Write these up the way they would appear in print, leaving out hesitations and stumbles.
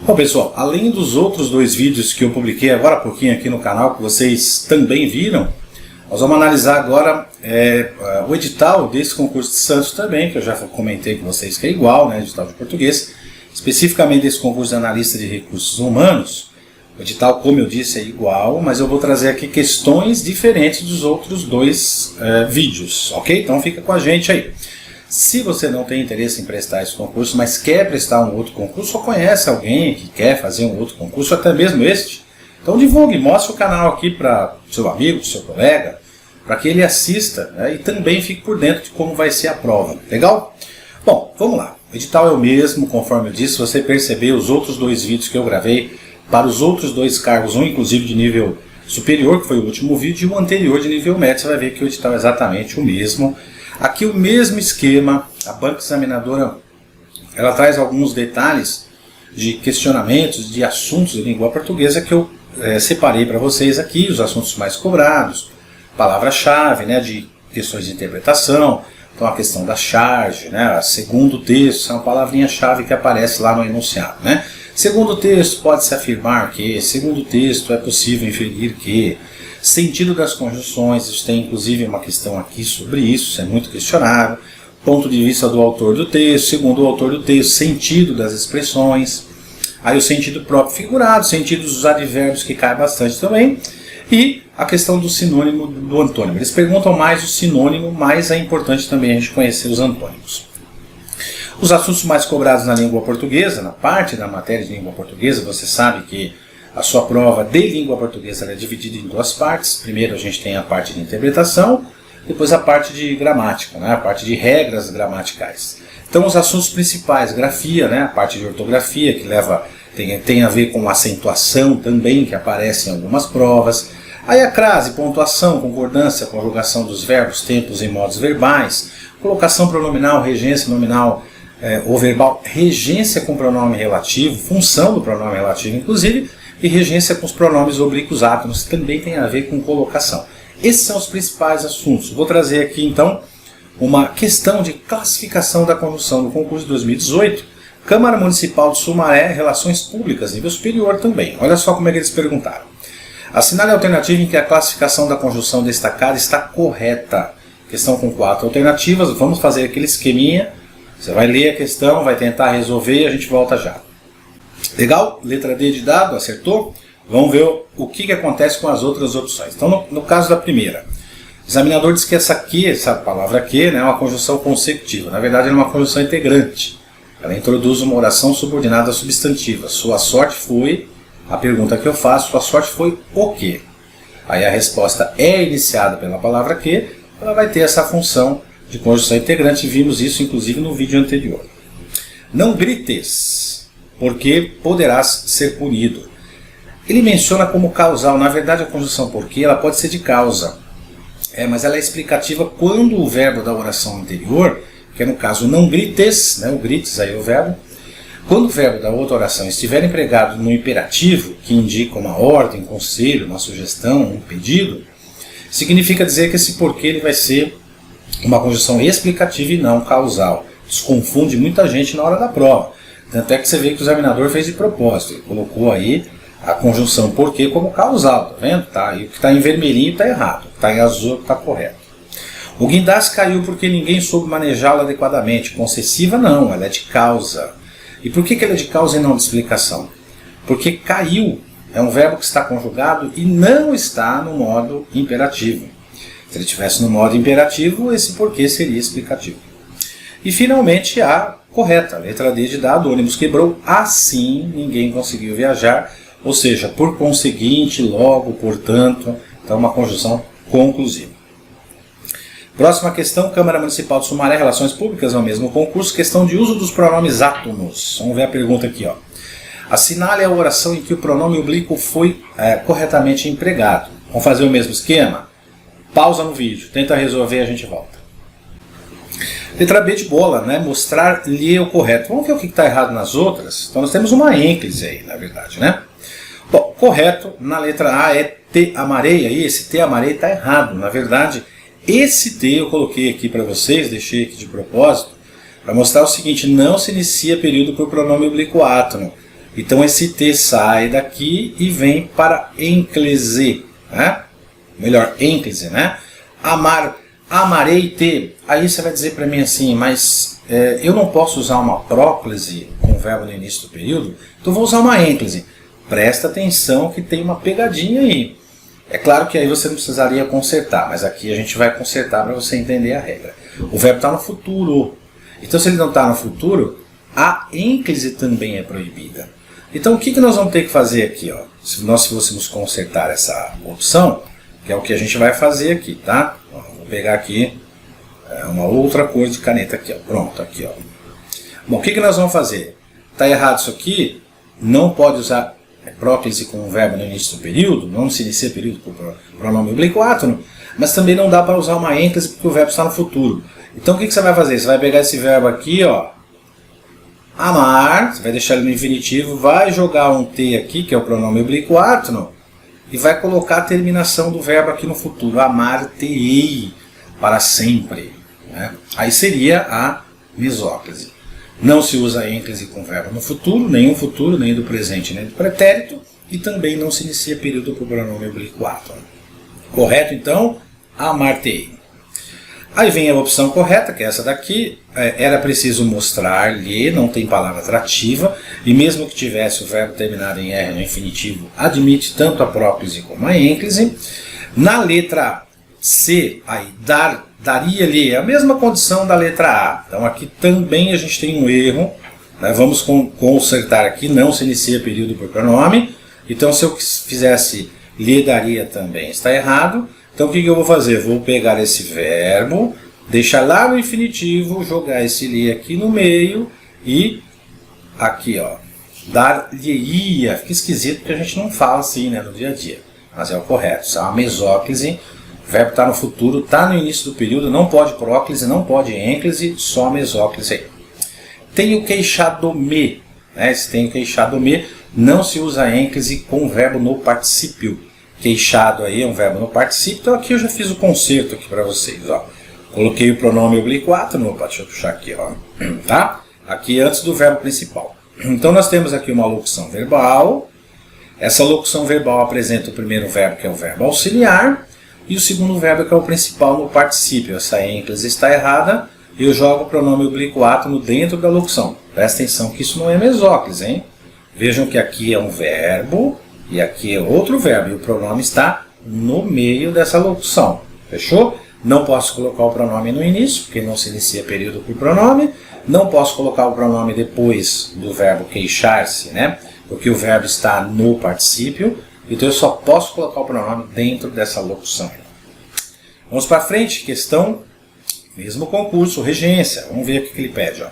Bom, pessoal, além dos outros dois vídeos que eu publiquei agora há pouquinho aqui no canal, que vocês também viram, nós vamos analisar agora o edital desse concurso de Santos também, que eu já comentei com vocês que é igual, né, edital de português, especificamente desse concurso de analista de recursos humanos. O edital, como eu disse, é igual, mas eu vou trazer aqui questões diferentes dos outros dois vídeos, ok? Então fica com a gente aí. Se você não tem interesse em prestar esse concurso, mas quer prestar um outro concurso, ou conhece alguém que quer fazer um outro concurso, até mesmo este, então divulgue, mostre o canal aqui para seu amigo, seu colega, para que ele assista, né, e também fique por dentro de como vai ser a prova. Legal? Bom, vamos lá. O edital é o mesmo, conforme eu disse. Se você perceber os outros dois vídeos que eu gravei, para os outros dois cargos, um inclusive de nível superior, que foi o último vídeo, e o anterior de nível médio, você vai ver que o edital é exatamente o mesmo. Aqui o mesmo esquema, a banca examinadora ela traz alguns detalhes de questionamentos, de assuntos de língua portuguesa que eu separei para vocês aqui, os assuntos mais cobrados, palavra-chave, né, de questões de interpretação, então a questão da charge, né, segundo texto, é uma palavrinha-chave que aparece lá no enunciado, né. Segundo texto pode-se afirmar que, segundo texto é possível inferir que, sentido das conjunções, isso tem inclusive uma questão aqui sobre isso é muito questionável, ponto de vista do autor do texto, segundo o autor do texto, sentido das expressões, aí o sentido próprio figurado, sentido dos advérbios que cai bastante também, e a questão do sinônimo do antônimo. Eles perguntam mais o sinônimo, mas é importante também a gente conhecer os antônimos. Os assuntos mais cobrados na língua portuguesa, na parte da matéria de língua portuguesa, você sabe que a sua prova de língua portuguesa é dividida em duas partes. Primeiro a gente tem a parte de interpretação, depois a parte de gramática, né? A parte de regras gramaticais. Então os assuntos principais, grafia, né? A parte de ortografia, que tem a ver com acentuação também, que aparece em algumas provas. Aí a crase, pontuação, concordância, conjugação dos verbos, tempos e modos verbais, colocação pronominal, regência nominal, ou verbal, regência com pronome relativo, função do pronome relativo inclusive, e regência com os pronomes oblíquos átomos, que também tem a ver com colocação. Esses são os principais assuntos. Vou trazer aqui então uma questão de classificação da conjunção do concurso de 2018, Câmara Municipal de Sumaré, Relações Públicas, nível superior também. Olha só como é que eles perguntaram. Assinale a alternativa em que a classificação da conjunção destacada está correta. Questão com 4 alternativas, vamos fazer aquele esqueminha. Você vai ler a questão, vai tentar resolver e a gente volta já. Legal? Letra D de dado, acertou? Vamos ver o que acontece com as outras opções. Então, no caso da primeira, o examinador diz que essa palavra que, né, é uma conjunção consecutiva. Na verdade, é uma conjunção integrante. Ela introduz uma oração subordinada substantiva. Sua sorte foi, a pergunta que eu faço, sua sorte foi o quê? Aí a resposta é iniciada pela palavra que, ela vai ter essa função de conjunção integrante. Vimos isso, inclusive, no vídeo anterior. Não grites, porque poderás ser punido. Ele menciona como causal. Na verdade, a conjunção porque ela pode ser de causa, mas ela é explicativa quando o verbo da oração anterior, que é no caso não grites, né, o grites aí é o verbo, quando o verbo da outra oração estiver empregado no imperativo, que indica uma ordem, um conselho, uma sugestão, um pedido, significa dizer que esse porquê ele vai ser uma conjunção explicativa e não causal. Isso confunde muita gente na hora da prova. Tanto é que você vê que o examinador fez de propósito. Ele colocou aí a conjunção porquê como causal, tá vendo? Tá? E o que está em vermelhinho está errado, o que está em azul está correto. O guindaste caiu porque ninguém soube manejá-lo adequadamente. Possessiva não, ela é de causa. E por que ela é de causa e não de explicação? Porque caiu é um verbo que está conjugado e não está no modo imperativo. Se ele estivesse no modo imperativo, esse porquê seria explicativo. E finalmente a correta, letra D de dado, ônibus quebrou, assim ninguém conseguiu viajar, ou seja, por conseguinte, logo, portanto, então uma conjunção conclusiva. Próxima questão, Câmara Municipal de Sumaré, Relações Públicas, é o mesmo concurso, questão de uso dos pronomes átomos. Vamos ver a pergunta aqui, ó. Assinale a oração em que o pronome oblíquo foi corretamente empregado. Vamos fazer o mesmo esquema? Pausa no vídeo, tenta resolver e a gente volta. Letra B de bola, né? Mostrar-lhe o correto. Vamos ver o que está errado nas outras? Então nós temos uma ênclise aí, na verdade, né? Bom, correto na letra A é te amarei, aí esse te amarei está errado. Na verdade, esse te eu coloquei aqui para vocês, deixei aqui de propósito, para mostrar o seguinte: não se inicia período para o pronome oblíquo átono. Então esse T sai daqui e vem para ênclese, né? Melhor, ênclese, né? Amar, amarei-te. Aí você vai dizer para mim assim, mas eu não posso usar uma próclise com o verbo no início do período, então vou usar uma ênclese. Presta atenção que tem uma pegadinha aí. É claro que aí você não precisaria consertar, mas aqui a gente vai consertar para você entender a regra. O verbo está no futuro. Então se ele não está no futuro, a ênclise também é proibida. Então o que nós vamos ter que fazer aqui? Ó? Se nós fôssemos consertar essa opção, que é o que a gente vai fazer aqui, tá? Ó, vou pegar aqui uma outra cor de caneta aqui, ó. Pronto, aqui, ó. Bom, o que nós vamos fazer? Está errado isso aqui, não pode usar próclise com o verbo no início do período, não se inicia período com o pronome oblíquo átono, mas também não dá para usar uma ênclise porque o verbo está no futuro. Então o que você vai fazer? Você vai pegar esse verbo aqui, ó, amar, você vai deixar ele no infinitivo, vai jogar um T aqui, que é o pronome oblíquo átono, e vai colocar a terminação do verbo aqui no futuro, amar-te-ei, para sempre. Né? Aí seria a mesóclise. Não se usa ênclise com verbo no futuro, nem do presente, nem do pretérito, e também não se inicia período para o pronome oblíquo átono. Correto, então? Amar-te-ei. Aí vem a opção correta, que é essa daqui. Era preciso mostrar-lhe, não tem palavra atrativa, e mesmo que tivesse o verbo terminado em R no infinitivo, admite tanto a próclise como a ênclise. Na letra C, aí, daria-lhe, é a mesma condição da letra A. Então aqui também a gente tem um erro, né? Vamos consertar aqui, não se inicia período por pronome. Então se eu fizesse lhe daria também está errado. Então o que eu vou fazer? Vou pegar esse verbo, deixar lá no infinitivo, jogar esse lhe aqui no meio e aqui, ó, dar-lhe-ia. Fica esquisito porque a gente não fala assim, né, no dia a dia, mas é o correto. Isso é uma mesóclise. O verbo está no futuro, está no início do período, não pode próclise, não pode ênclise, só mesóclise aí. Tem o queixado-me, né? Se tem o queixado-me, não se usa ênclise com o verbo no particípio. Queixado aí é um verbo no particípio, então aqui eu já fiz o conserto aqui para vocês, ó. Coloquei o pronome oblíquo átono, opa, deixa eu puxar aqui, ó, tá? Aqui antes do verbo principal. Então nós temos aqui uma locução verbal. Essa locução verbal apresenta o primeiro verbo, que é o verbo auxiliar, e o segundo verbo, que é o principal no particípio. Essa ênclise está errada, e eu jogo o pronome oblíquo átono dentro da locução. Presta atenção que isso não é mesóclise, hein? Vejam que aqui é um verbo, e aqui é outro verbo, e o pronome está no meio dessa locução. Fechou? Não posso colocar o pronome no início, porque não se inicia período por pronome. Não posso colocar o pronome depois do verbo queixar-se, né? Porque o verbo está no particípio. Então eu só posso colocar o pronome dentro dessa locução. Vamos para frente, questão, mesmo concurso, regência. Vamos ver o que ele pede, ó.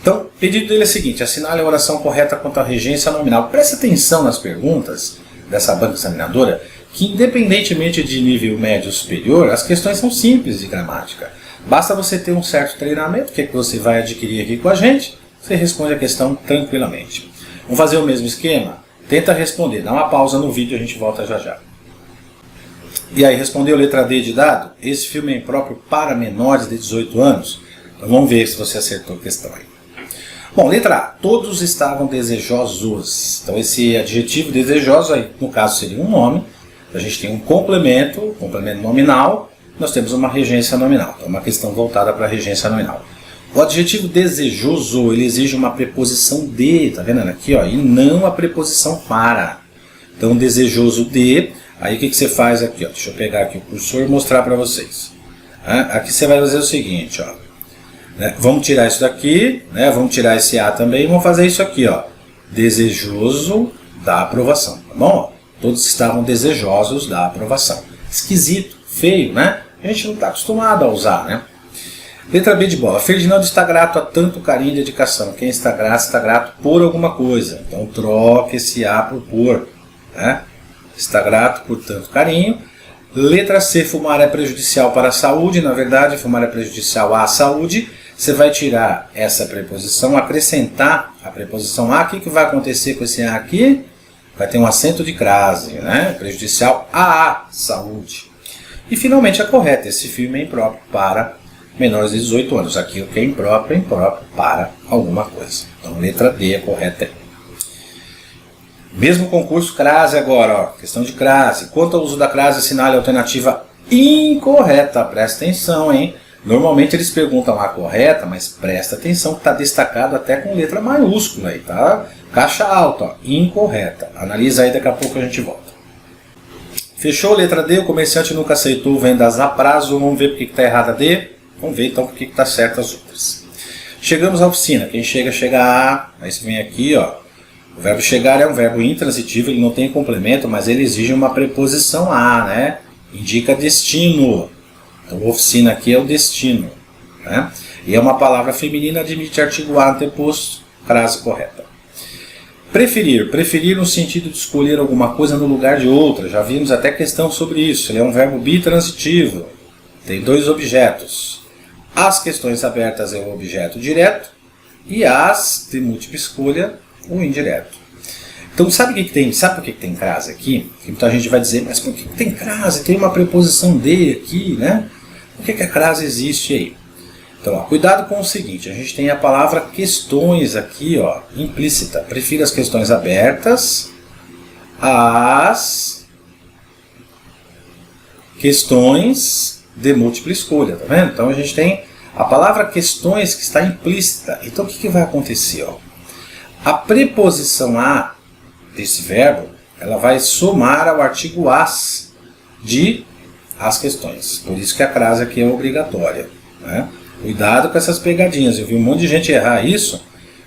Então, o pedido dele é o seguinte: assinale a oração correta quanto à regência nominal. Preste atenção nas perguntas dessa banca examinadora, que independentemente de nível médio ou superior, as questões são simples de gramática. Basta você ter um certo treinamento, que é que você vai adquirir aqui com a gente, você responde a questão tranquilamente. Vamos fazer o mesmo esquema? Tenta responder, dá uma pausa no vídeo e a gente volta já já. E aí, respondeu letra D de dado? Esse filme é impróprio para menores de 18 anos? Então vamos ver se você acertou a questão aí. Bom, letra A. Todos estavam desejosos. Então esse adjetivo desejoso, aí, no caso seria um nome. A gente tem um complemento nominal. Nós temos uma regência nominal. Então uma questão voltada para a regência nominal. O adjetivo desejoso, ele exige uma preposição de, tá vendo aqui, ó, e não a preposição para. Então desejoso de, aí o que você faz aqui, ó? Deixa eu pegar aqui o cursor e mostrar para vocês. Aqui você vai fazer o seguinte, ó. Vamos tirar isso daqui, né? Vamos tirar esse A também e vamos fazer isso aqui, ó. Desejoso da aprovação, tá bom? Todos estavam desejosos da aprovação. Esquisito, feio, né? A gente não está acostumado a usar, né? Letra B de bola. Ferdinando está grato a tanto carinho e dedicação. Quem está grato por alguma coisa. Então troque esse A por por, né? Está grato por tanto carinho. Letra C, fumar é prejudicial para a saúde. Na verdade, fumar é prejudicial à saúde. Você vai tirar essa preposição, acrescentar a preposição a. O que vai acontecer com esse a aqui? Vai ter um acento de crase, né? Prejudicial à saúde. E finalmente a correta. Esse filme é impróprio para menores de 18 anos. Aqui o que é impróprio para alguma coisa. Então letra D é correta. Mesmo concurso, crase agora, ó, questão de crase. Quanto ao uso da crase, assinale a alternativa incorreta. Presta atenção, hein? Normalmente eles perguntam a correta, mas presta atenção que está destacado até com letra maiúscula aí, tá? Caixa alta, ó, incorreta. Analisa aí, daqui a pouco a gente volta. Fechou? Letra D, o comerciante nunca aceitou vendas a prazo. Vamos ver por que está errada a D. Vamos ver então por que está certa as outras. Chegamos à oficina. Quem chega, chega a. Aí você vem aqui, ó. O verbo chegar é um verbo intransitivo, ele não tem complemento, mas ele exige uma preposição a, né? Indica destino. Então, oficina aqui é o destino, né? E é uma palavra feminina, admite artigo a anteposto, crase correta. Preferir. Preferir no sentido de escolher alguma coisa no lugar de outra. Já vimos até questão sobre isso. Ele é um verbo bitransitivo. Tem dois objetos. As questões abertas é o objeto direto e as de múltipla escolha o indireto. Então sabe o que tem? Sabe por que tem crase aqui? Que muita gente vai dizer, mas por que tem crase? Tem uma preposição de aqui, né? Por que a crase existe aí? Então, ó, cuidado com o seguinte, a gente tem a palavra questões aqui, ó, implícita. Prefira as questões abertas às questões de múltipla escolha, tá vendo? Então a gente tem a palavra questões que está implícita. Então o que vai acontecer, ó? A preposição a desse verbo, ela vai somar ao artigo as de as questões. Por isso que a crase aqui é obrigatória, né? Cuidado com essas pegadinhas. Eu vi um monte de gente errar isso,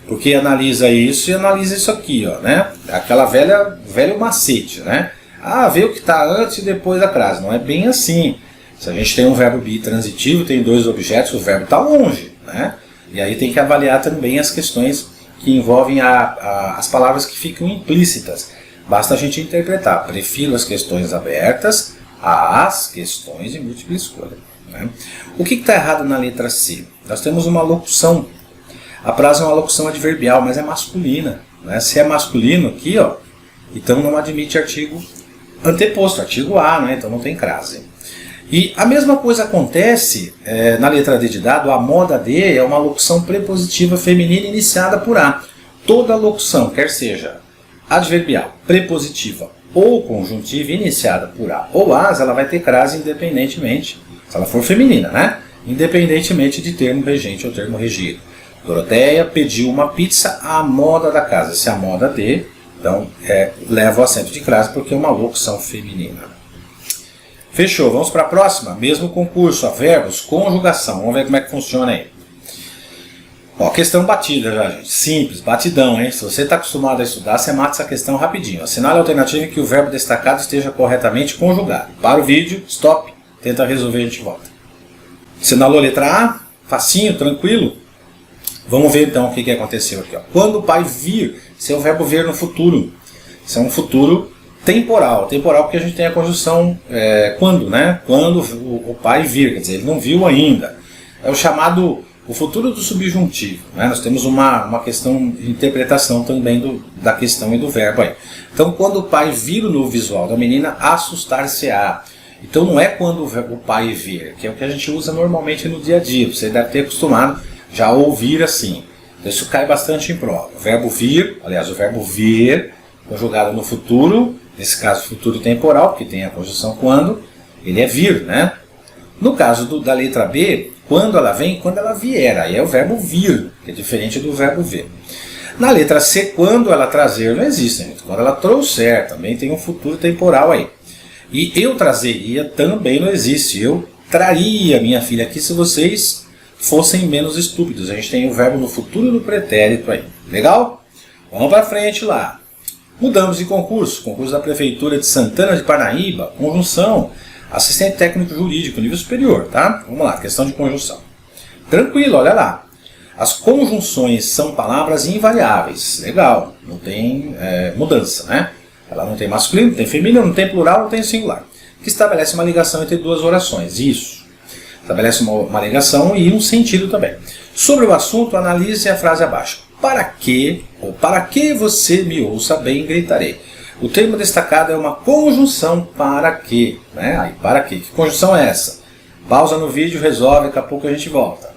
porque analisa isso e analisa isso aqui, ó, né? Aquela velho macete, né? Ah, vê o que está antes e depois da crase. Não é bem assim. Se a gente tem um verbo bitransitivo, tem dois objetos, o verbo está longe, né? E aí tem que avaliar também as questões que envolvem as palavras que ficam implícitas. Basta a gente interpretar. Prefiro as questões abertas às questões de múltipla escolha, né? O que está errado na letra C? Nós temos uma locução. A prazo é uma locução adverbial, mas é masculina, né? Se é masculino aqui, ó, então não admite artigo anteposto, artigo a, né? Então não tem crase. E a mesma coisa acontece na letra D de dado. A moda D é uma locução prepositiva feminina iniciada por a. Toda locução, quer seja adverbial, prepositiva ou conjuntiva iniciada por a ou as, ela vai ter crase independentemente, se ela for feminina, né? Independentemente de termo regente ou termo regido. Doroteia pediu uma pizza à moda da casa. Se é a moda D, então leva o acento de crase porque é uma locução feminina. Fechou, vamos para a próxima. Mesmo concurso, verbos, conjugação. Vamos ver como é que funciona aí. Ó, questão batida já, gente. Simples, batidão, hein? Se você está acostumado a estudar, você mata essa questão rapidinho. Assinale a alternativa em que o verbo destacado esteja corretamente conjugado. Para o vídeo, stop, tenta resolver e a gente volta. Assinalou a letra A? Facinho, tranquilo? Vamos ver então o que aconteceu aqui, ó. Quando o pai vir, esse é o verbo ver no futuro. Isso é um futuro temporal. Temporal porque a gente tem a conjunção quando, né? Quando o pai vir, quer dizer, ele não viu ainda. É o chamado, o futuro do subjuntivo, né? Nós temos uma questão de interpretação também da questão e do verbo aí. Então, quando o pai vir no visual da menina, assustar-se-á. Então, não é quando o pai vir, que é o que a gente usa normalmente no dia a dia. Você deve ter acostumado já a ouvir assim. Então, isso cai bastante em prova. O verbo vir, aliás, o verbo vir, conjugado no futuro, nesse caso futuro temporal, porque tem a conjunção quando, ele é vir, né? No caso da letra B, quando ela vem, quando ela vier, aí é o verbo vir, que é diferente do verbo ver. Na letra C, quando ela trazer, não existe, gente. Quando ela trouxer, também tem um futuro temporal aí. E eu trazeria também não existe. Eu traria minha filha aqui se vocês fossem menos estúpidos. A gente tem o verbo no futuro e no pretérito aí. Legal? Vamos para frente lá. Mudamos de concurso. Concurso da Prefeitura de Santana de Parnaíba. Conjunção. Assistente técnico jurídico, nível superior, tá? Vamos lá, questão de conjunção. Tranquilo, olha lá. As conjunções são palavras invariáveis. Legal, não tem mudança, né? Ela não tem masculino, não tem feminino, não tem plural, não tem singular. Que estabelece uma ligação entre duas orações. Isso. Estabelece uma ligação e um sentido também. Sobre o assunto, analise a frase abaixo. Para que, ou para que você me ouça bem, gritarei. O termo destacado é uma conjunção para que, né? Aí, para que? Que conjunção é essa? Pausa no vídeo, resolve, daqui a pouco a gente volta.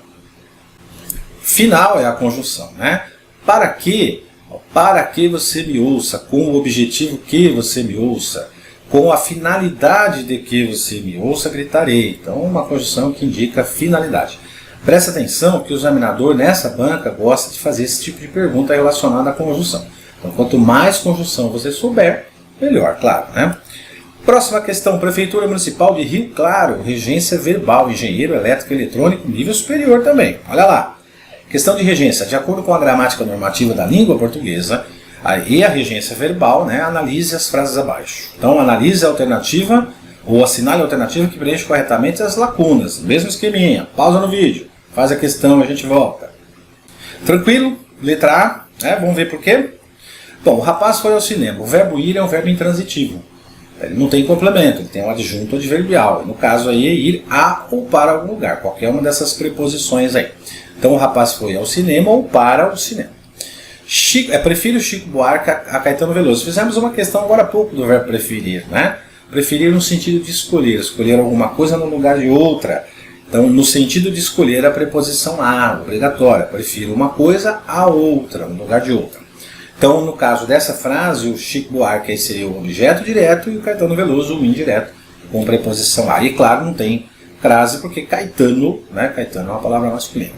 Final é a conjunção, né? Para que, Para que você me ouça, com o objetivo que você me ouça, com a finalidade de que você me ouça, gritarei. Então, uma conjunção que indica finalidade. Presta atenção que o examinador nessa banca gosta de fazer esse tipo de pergunta relacionada à conjunção. Então, quanto mais conjunção você souber, melhor, claro, né? Próxima questão, Prefeitura Municipal de Rio Claro, regência verbal, engenheiro elétrico e eletrônico, nível superior também. Olha lá. Questão de regência, de acordo com a gramática normativa da língua portuguesa e a regência verbal, né, analise as frases abaixo. Então, analise a alternativa ou assinale a alternativa que preenche corretamente as lacunas. Mesmo esqueminha, pausa no vídeo, faz a questão e a gente volta. Tranquilo? Letra A, né? Vamos ver por quê? Bom, o rapaz foi ao cinema. O verbo ir é um verbo intransitivo. Ele não tem complemento, ele tem um adjunto adverbial. No caso aí é ir a ou para algum lugar, qualquer uma dessas preposições aí. Então o rapaz foi ao cinema ou para o cinema. Prefiro Chico Buarque a Caetano Veloso. Fizemos uma questão agora há pouco do verbo preferir, né? Preferir no sentido de escolher alguma coisa no lugar de outra. Então, no sentido de escolher a preposição a, obrigatória. Prefiro uma coisa a outra, no lugar de outra. Então, no caso dessa frase, o Chico Buarque aí seria o objeto direto e o Caetano Veloso o indireto, com preposição a. E claro, não tem crase porque Caetano, né? Caetano é uma palavra masculina.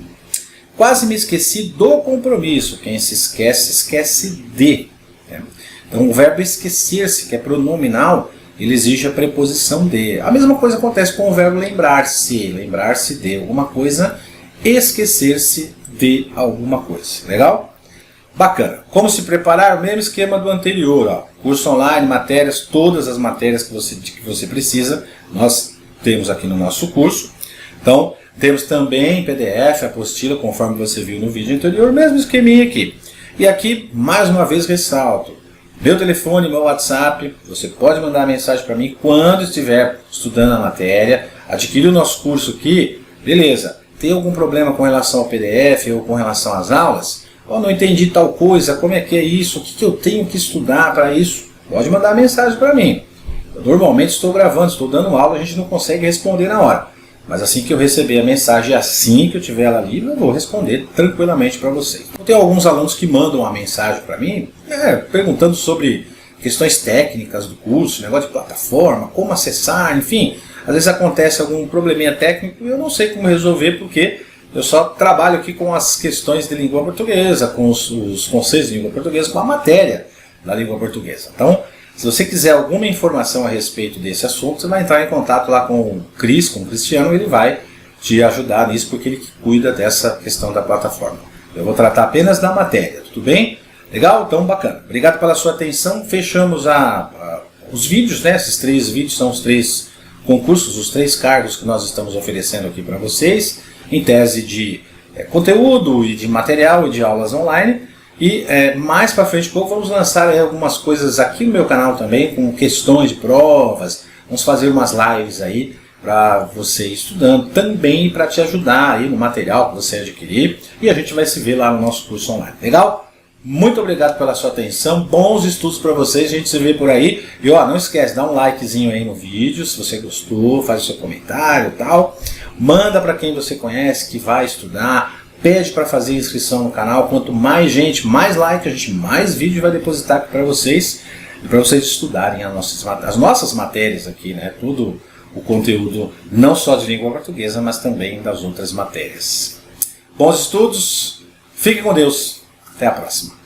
Quase me esqueci do compromisso. Quem se esquece, esquece de. Né? Então, o verbo esquecer-se, que é pronominal, ele exige a preposição de. A mesma coisa acontece com o verbo lembrar-se. Lembrar-se de alguma coisa, esquecer-se de alguma coisa. Legal? Bacana. Como se preparar? O mesmo esquema do anterior. Ó. Curso online, matérias, todas as matérias que você precisa, nós temos aqui no nosso curso. Então, temos também PDF, apostila, conforme você viu no vídeo anterior, mesmo esqueminha aqui. E aqui, mais uma vez, ressalto. Meu telefone, meu WhatsApp, você pode mandar mensagem para mim quando estiver estudando a matéria. Adquirir o nosso curso aqui, beleza. Tem algum problema com relação ao PDF ou com relação às aulas? Oh, não entendi tal coisa, como é que é isso? O que eu tenho que estudar para isso? Pode mandar mensagem para mim. Eu normalmente estou gravando, estou dando aula, a gente não consegue responder na hora. Mas assim que eu receber a mensagem, assim que eu tiver ela livre, eu vou responder tranquilamente para vocês. Tem alguns alunos que mandam uma mensagem para mim, perguntando sobre questões técnicas do curso, negócio de plataforma, como acessar, enfim. Às vezes acontece algum probleminha técnico e eu não sei como resolver porque eu só trabalho aqui com as questões de língua portuguesa, com os conceitos de língua portuguesa, com a matéria da língua portuguesa. Então, se você quiser alguma informação a respeito desse assunto, você vai entrar em contato lá com o Cris, com o Cristiano, e ele vai te ajudar nisso, porque ele cuida dessa questão da plataforma. Eu vou tratar apenas da matéria, tudo bem? Legal? Então, bacana. Obrigado pela sua atenção. Fechamos os vídeos, né? Esses 3 vídeos são os 3 concursos, os 3 cargos que nós estamos oferecendo aqui para vocês, em tese de conteúdo e de material e de aulas online. E mais para frente, pouco, vamos lançar algumas coisas aqui no meu canal também, com questões de provas. Vamos fazer umas lives aí para você estudando também, para te ajudar aí no material que você adquirir. E a gente vai se ver lá no nosso curso online. Legal? Muito obrigado pela sua atenção, bons estudos para vocês, a gente se vê por aí. E ó, não esquece, dá um likezinho aí no vídeo, se você gostou, faz o seu comentário e tal. Manda para quem você conhece que vai estudar, pede para fazer inscrição no canal. Quanto mais gente, mais like, a gente mais vídeo vai depositar aqui para vocês. E para vocês estudarem as nossas matérias aqui, né? Tudo o conteúdo não só de língua portuguesa, mas também das outras matérias. Bons estudos, fique com Deus. Até a próxima.